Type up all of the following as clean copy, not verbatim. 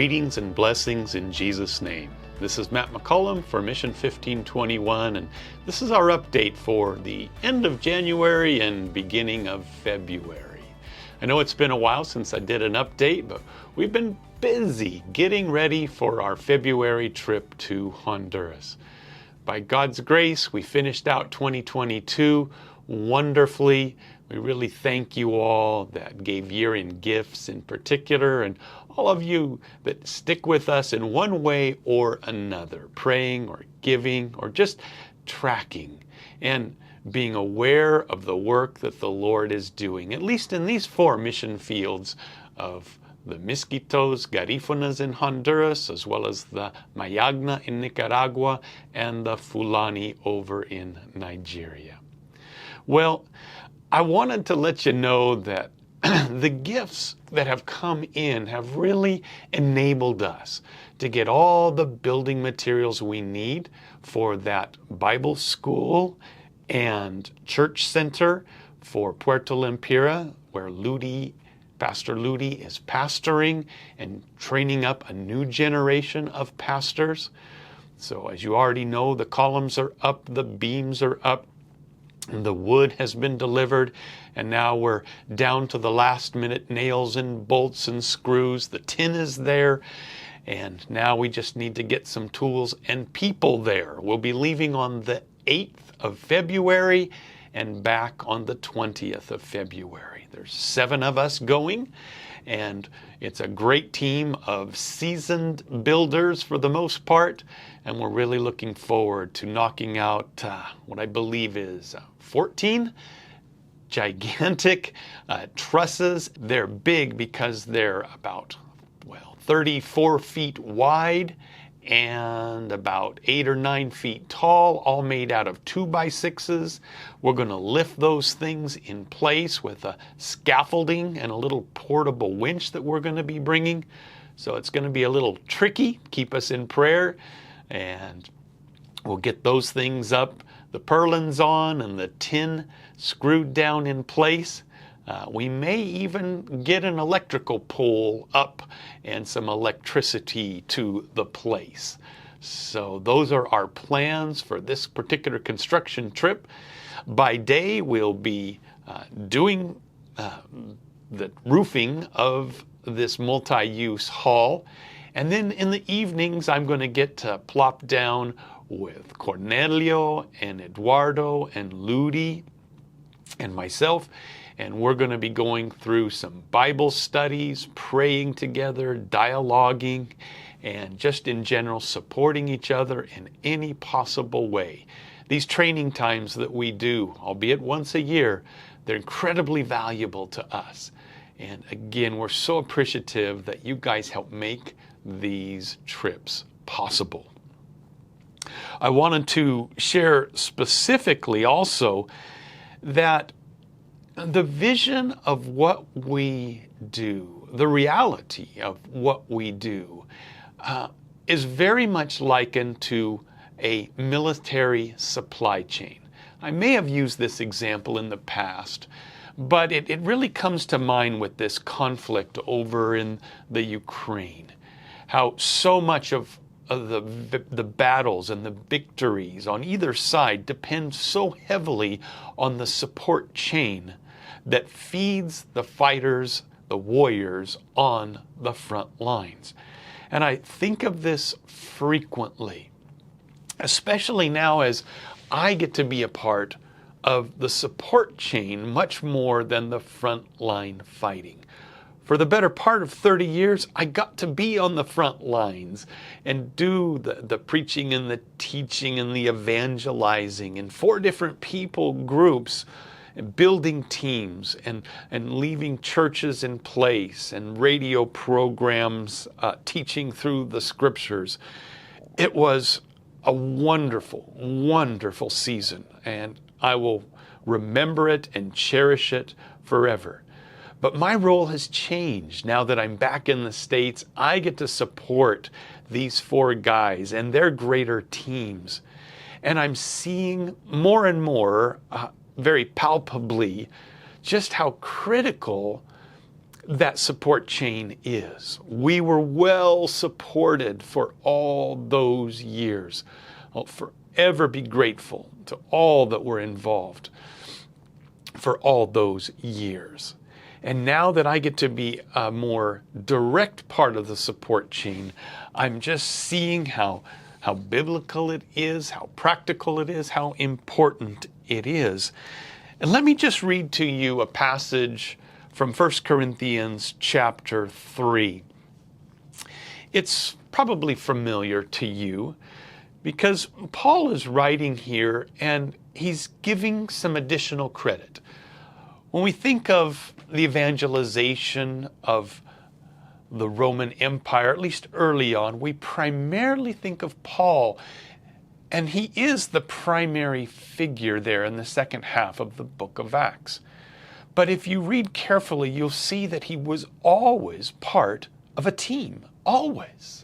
Greetings and blessings in Jesus' name. This is Matt McCollum for Mission 1521, and this is our update for the end of January and beginning of February. I know it's been a while since I did an update, but we've been busy getting ready for our February trip to Honduras. By God's grace, we finished out 2022 wonderfully. We really thank you all that gave year-end gifts in particular, and all of you that stick with us in one way or another, praying or giving or just tracking and being aware of the work that the Lord is doing, at least in these 4 mission fields of the Miskitos, Garifunas in Honduras, as well as the Mayagna in Nicaragua, and the Fulani over in Nigeria. Well, I wanted to let you know that the gifts that have come in have really enabled us to get all the building materials we need for that Bible school and church center for Puerto Lempira, where Pastor Ludi is pastoring and training up a new generation of pastors. So as you already know, the columns are up, the beams are up, and the wood has been delivered, and now we're down to the last minute nails and bolts and screws. The tin is there, and now we just need to get some tools and people there. We'll be leaving on the 8th of February and back on the 20th of February. There's 7 of us going, and it's a great team of seasoned builders for the most part, and we're really looking forward to knocking out what I believe is 14 gigantic trusses. They're big because they're about 34 feet wide and about 8 or 9 feet tall, all made out of 2x6s. We're going to lift those things in place with a scaffolding and a little portable winch that we're going to be bringing. So it's going to be a little tricky. Keep us in prayer, and we'll get those things up, the purlins on and the tin screwed down in place. We may even get an electrical pole up and some electricity to the place. So those are our plans for this particular construction trip. By day, we'll be doing the roofing of this multi-use hall. And then in the evenings, I'm going to get to plop down with Cornelio and Eduardo and Ludi and myself, and we're going to be going through some Bible studies, praying together, dialoguing, and just in general supporting each other in any possible way. These training times that we do, albeit once a year, they're incredibly valuable to us. And again, we're so appreciative that you guys help make these trips possible. I wanted to share specifically also that the vision of what we do, the reality of what we do, is very much likened to a military supply chain. I may have used this example in the past, but it really comes to mind with this conflict over in the Ukraine. How so much of the battles and the victories on either side depend so heavily on the support chain that feeds the fighters, the warriors on the front lines. And I think of this frequently, especially now as I get to be a part of the support chain much more than the front line fighting. For the better part of 30 years, I got to be on the front lines and do the preaching and the teaching and the evangelizing in 4 different people groups, and building teams and leaving churches in place and radio programs teaching through the scriptures. It was a wonderful, wonderful season, and I will remember it and cherish it forever. But my role has changed now that I'm back in the States. I get to support these 4 guys and their greater teams. And I'm seeing more and more, very palpably, just how critical that support chain is. We were well supported for all those years. I'll forever be grateful to all that were involved for all those years. And now that I get to be a more direct part of the support chain, I'm just seeing how biblical it is, how practical it is, how important it is. And let me just read to you a passage from 1 Corinthians chapter 3. It's probably familiar to you because Paul is writing here and he's giving some additional credit. When we think of the evangelization of the Roman Empire, at least early on, we primarily think of Paul, and he is the primary figure there in the second half of the book of Acts. But if you read carefully, you'll see that he was always part of a team, always.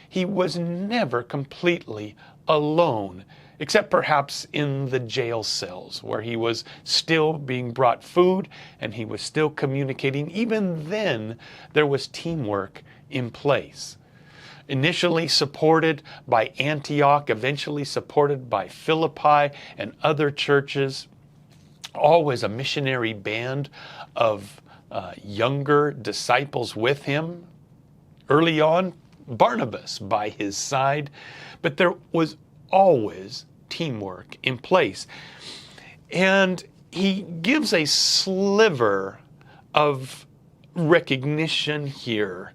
He was never completely alone, except perhaps in the jail cells where he was still being brought food and he was still communicating. Even then, there was teamwork in place. Initially supported by Antioch, eventually supported by Philippi and other churches. Always a missionary band of younger disciples with him. Early on, Barnabas by his side. But there was always teamwork in place. And he gives a sliver of recognition here.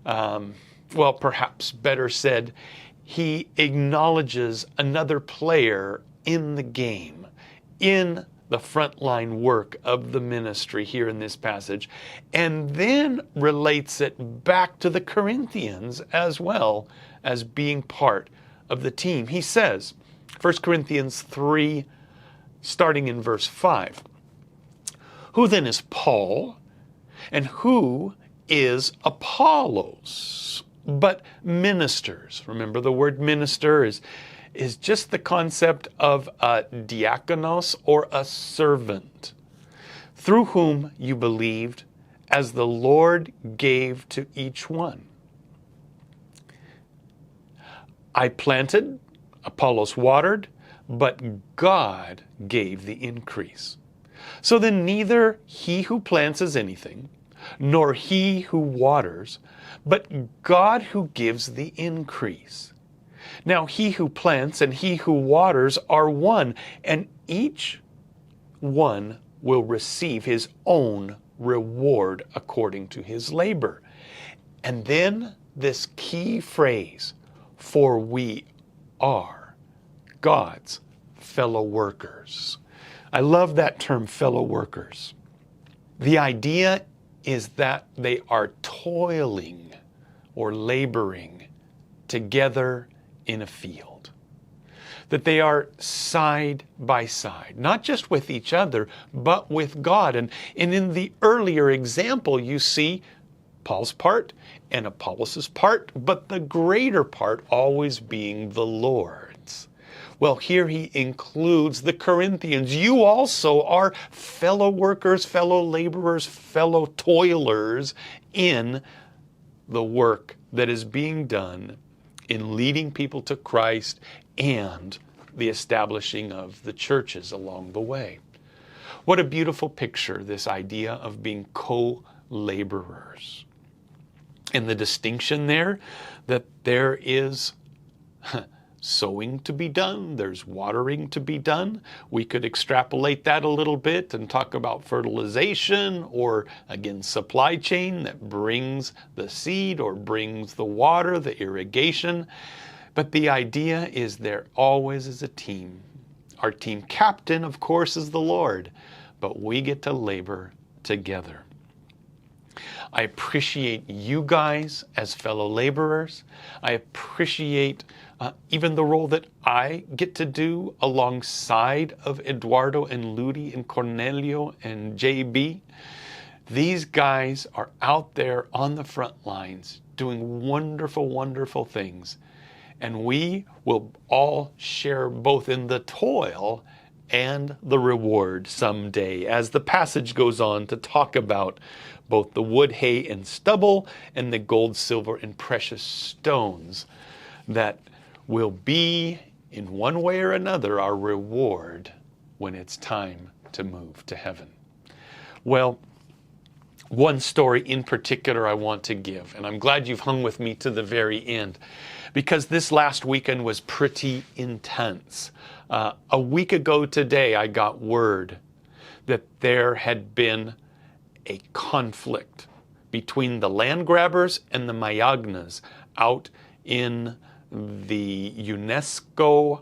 Well, perhaps better said, he acknowledges another player in the game, in the frontline work of the ministry here in this passage, and then relates it back to the Corinthians as well as being part of the team. He says, 1 Corinthians 3, starting in verse 5, "Who then is Paul, and who is Apollos, but ministers?" Remember, the word minister is just the concept of a diakonos, or a servant, "through whom you believed, as the Lord gave to each one. I planted, Apollos watered, but God gave the increase. So then neither he who plants is anything, nor he who waters, but God who gives the increase. Now he who plants and he who waters are one, and each one will receive his own reward according to his labor." And then this key phrase, "for we are God's fellow workers." I love that term, fellow workers. The idea is that they are toiling or laboring together in a field. That they are side by side, not just with each other, but with God. And in the earlier example, you see Paul's part and Apollos' part, but the greater part always being the Lord's. Well, here he includes the Corinthians. You also are fellow workers, fellow laborers, fellow toilers in the work that is being done in leading people to Christ and the establishing of the churches along the way. What a beautiful picture, this idea of being co-laborers. And the distinction there, that there is sowing to be done, there's watering to be done. We could extrapolate that a little bit and talk about fertilization, or again, supply chain that brings the seed or brings the water, the irrigation. But the idea is there always is a team. Our team captain, of course, is the Lord, but we get to labor together. I appreciate you guys as fellow laborers. I appreciate even the role that I get to do alongside of Eduardo and Ludi and Cornelio and JB. These guys are out there on the front lines doing wonderful, wonderful things. And we will all share both in the toil and the reward someday, as the passage goes on to talk about both the wood, hay, and stubble, and the gold, silver, and precious stones that will be, in one way or another, our reward when it's time to move to heaven. Well, one story in particular I want to give, and I'm glad you've hung with me to the very end, because this last weekend was pretty intense. A week ago today, I got word that there had been a conflict between the land grabbers and the Mayagnas out in the UNESCO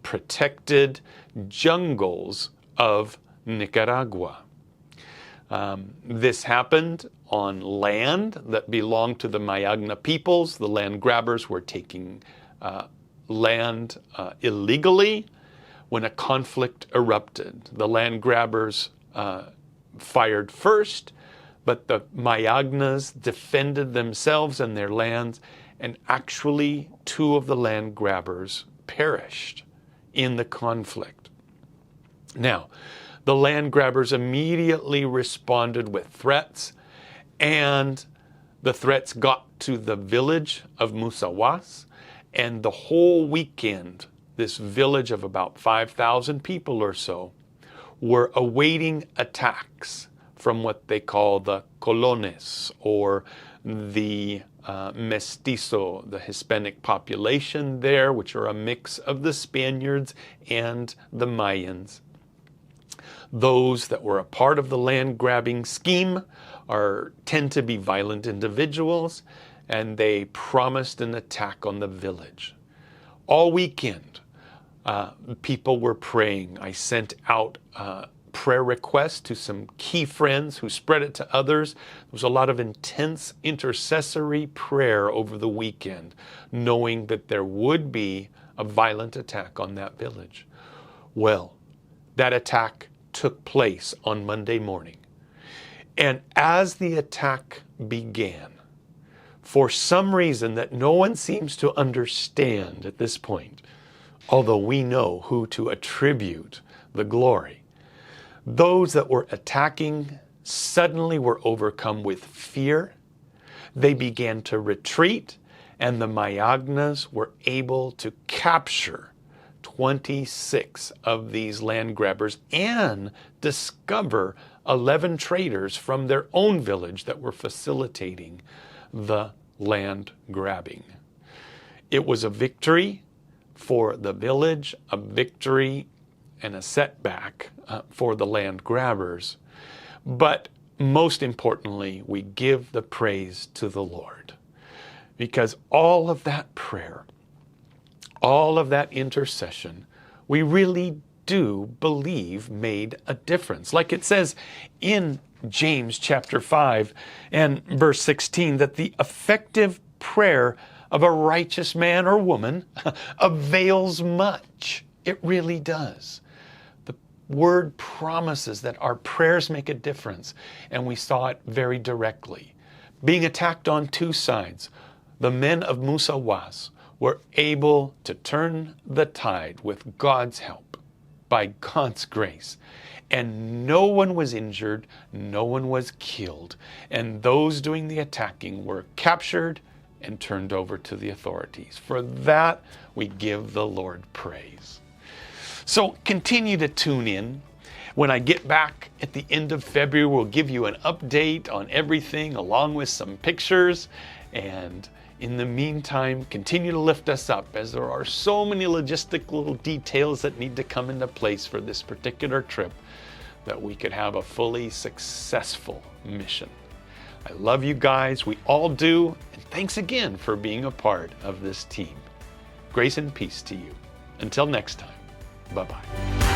protected jungles of Nicaragua. This happened on land that belonged to the Mayagna peoples. The land grabbers were taking land illegally when a conflict erupted. The land grabbers fired first, but the Mayagnas defended themselves and their lands, and actually 2 of the land grabbers perished in the conflict. Now, the land grabbers immediately responded with threats, and the threats got to the village of Musawas, and the whole weekend, this village of about 5,000 people or so were awaiting attacks from what they call the colones, or the mestizo, the Hispanic population there, which are a mix of the Spaniards and the Mayans. Those that were a part of the land grabbing scheme tend to be violent individuals, and they promised an attack on the village. All weekend, people were praying. I sent out prayer requests to some key friends who spread it to others. There was a lot of intense intercessory prayer over the weekend, knowing that there would be a violent attack on that village. Well, that attack took place on Monday morning. And as the attack began, for some reason that no one seems to understand at this point, although we know who to attribute the glory, those that were attacking suddenly were overcome with fear. They began to retreat, and the Mayagnas were able to capture 26 of these land grabbers and discover 11 traders from their own village that were facilitating the land grabbing. It was a victory for the village, a victory and a setback for the land grabbers. But most importantly, we give the praise to the Lord, because all of that prayer, all of that intercession, we really do believe made a difference. Like it says in James chapter 5 and verse 16, that the effective prayer of a righteous man or woman avails much. It really does. The word promises that our prayers make a difference, and we saw it very directly. Being attacked on 2 sides, the men of Musawas were able to turn the tide with God's help, by God's grace. And no one was injured, no one was killed. And those doing the attacking were captured and turned over to the authorities. For that, we give the Lord praise. So continue to tune in. When I get back at the end of February, we'll give you an update on everything along with some pictures. And in the meantime, continue to lift us up, as there are so many logistic little details that need to come into place for this particular trip, that we could have a fully successful mission. I love you guys. We all do. And thanks again for being a part of this team. Grace and peace to you. Until next time, bye-bye.